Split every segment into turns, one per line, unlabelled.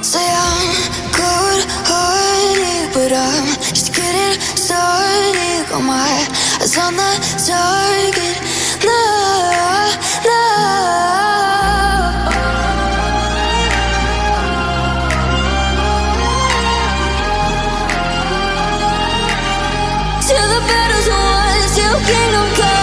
Say I'm good-hearted, but I'm just getting started. Got my eyes on the target. No, no. Till the battle's won, till kingdom come.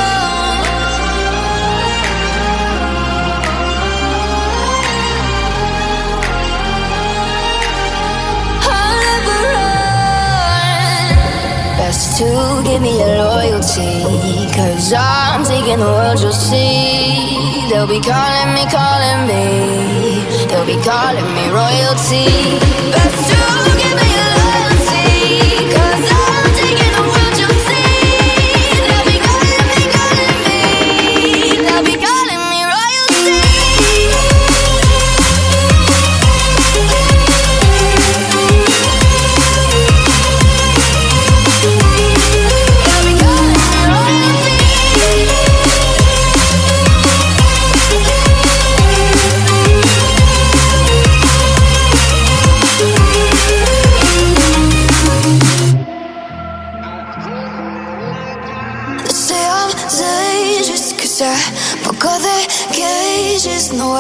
To give me your loyalty, 'cause I'm taking the world, you'll see. They'll be calling me, they'll be calling me royalty. Best to give me your loyalty, 'cause I'm taking the world, you'll see. They'll be calling me, they'll be calling me royalty. I broke all the cages, no, I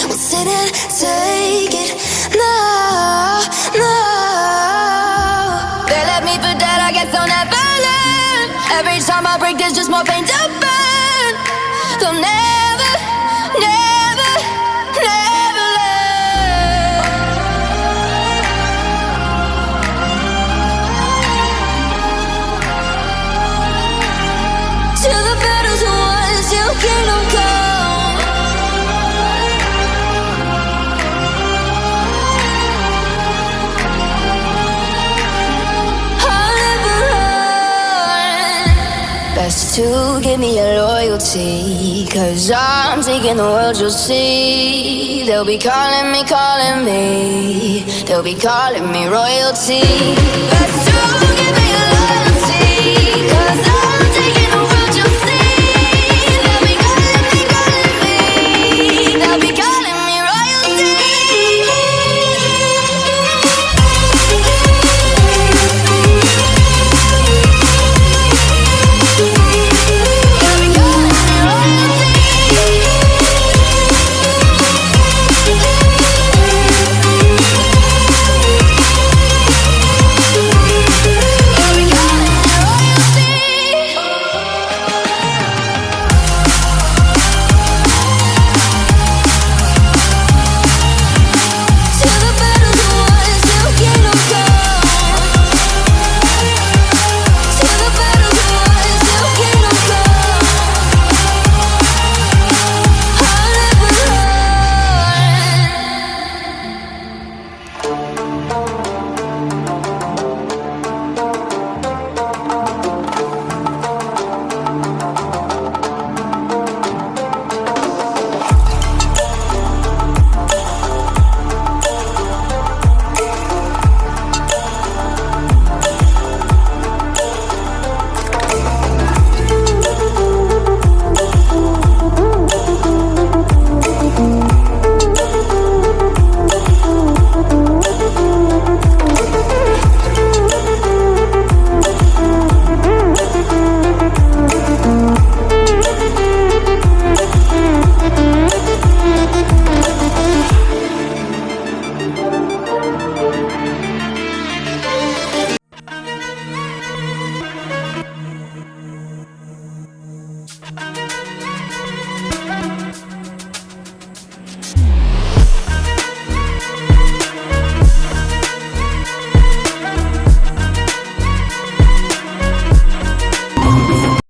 won't sit and take it. No, no. They left me for dead, I guess I'll never learn. Every time I break, there's just more pain to burn. They'll never, never, never learn. Till the battle's won, till kingdom come. I'll never run. Best to give me your loyalty, 'cause I'm taking the world, you'll see. They'll be calling me, they'll be calling me royalty. Best to